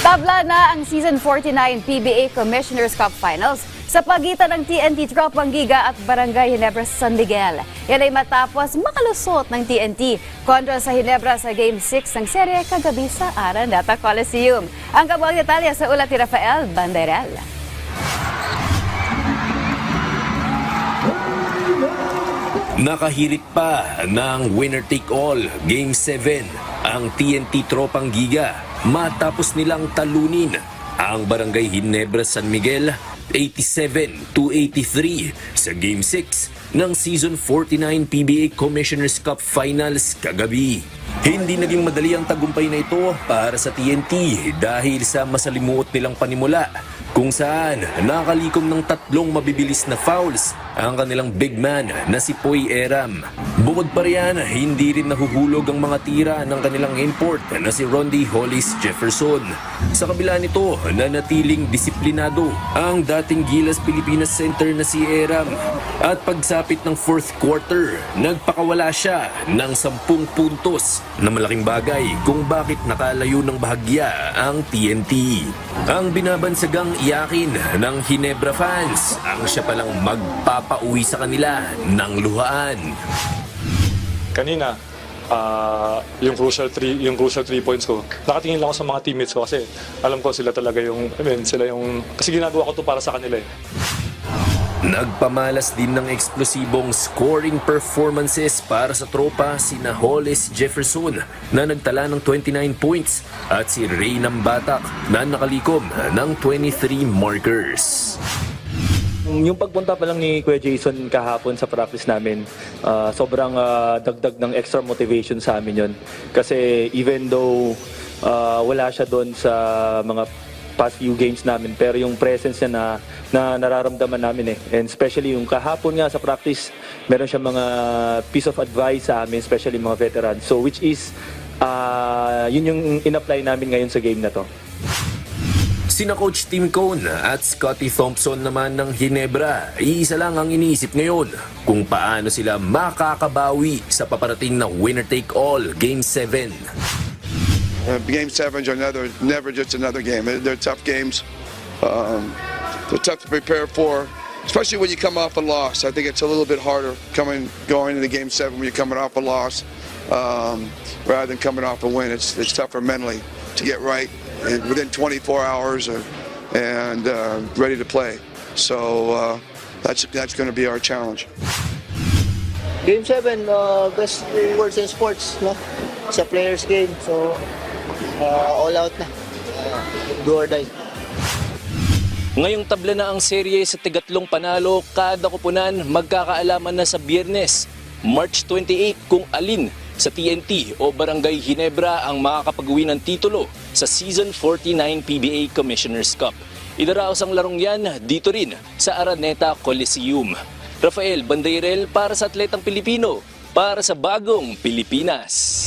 Tabla na ang Season 49 PBA Commissioner's Cup Finals sa pagitan ng TNT Tropang Giga at Barangay Ginebra sa San Miguel. Yan ay matapos makalusot ng TNT kontra sa Ginebra sa Game 6 ng serye kagabi sa Araneta Coliseum. Ang kabuang detalye sa ulat ni Rafael Banderel. Nakahirit pa ng winner-take-all Game 7 ang TNT Tropang Giga matapos nilang talunin ang Barangay Ginebra San Miguel 87-83 sa Game 6 ng Season 49 PBA Commissioner's Cup Finals kagabi. Hindi naging madali ang tagumpay na ito para sa TNT dahil sa masalimuot nilang panimula kung saan nakalikom ng 3 mabibilis na fouls ang kanilang big man na si Poy Eram. Bukod pa riyan, hindi rin nahuhulog ang mga tira ng kanilang import na si Rondy Hollis Jefferson. Sa kabila nito, nanatiling disiplinado ang dating Gilas Pilipinas center na si Eram. At pagsapit ng 4th quarter, nagpakawala siya ng 10 puntos na malaking bagay kung bakit nakalayo ng bahagya ang TNT. Ang binabansagang iyakin ng Ginebra fans ang siya palang magpapauwi sa kanila ng luhaan. Kanina, yung crucial 3 points ko, nakatingin lang ako sa mga teammates ko kasi alam ko sila talaga kasi ginagawa ko to para sa kanila eh. Nagpamalas din ng eksplosibong scoring performances para sa tropa sina Hollis Jefferson na nagtala ng 29 points at si Ray Nambatak na nakalikom ng 23 markers. Yung pagpunta pa lang ni Kuya Jason kahapon sa practice namin, sobrang dagdag ng extra motivation sa amin yun. Kasi even though wala siya doon sa mga past few games namin, pero yung presence niya na nararamdaman namin eh. And especially yung kahapon nga sa practice, meron siya mga piece of advice sa amin, especially mga veterans. So which is, yun yung in-apply namin ngayon sa game na to. Sina Coach Tim Cone at Scotty Thompson naman ng Ginebra, iisa lang ang iniisip ngayon kung paano sila makakabawi sa paparating na winner-take-all Game 7. Game 7s are never just another game. They're tough games. They're tough to prepare for, especially when you come off a loss. I think it's a little bit harder going into Game 7 when you're coming off a loss rather than coming off a win. It's tougher mentally to get right within 24 hours and ready to play. So that's going to be our challenge. Game 7, best rewards in sports, no? It's a player's game, so all out na. Do or die. Ngayong tabla na ang serye sa tigatlong panalo, kada kupunan magkakaalaman na sa Biyernes, March 28 kung alin sa TNT o Barangay Ginebra ang makakapag-uwi ng titulo sa Season 49 PBA Commissioner's Cup. Idaraos ang larong yan dito rin sa Araneta Coliseum. Rafael Banderel para sa Atletang Pilipino, para sa Bagong Pilipinas.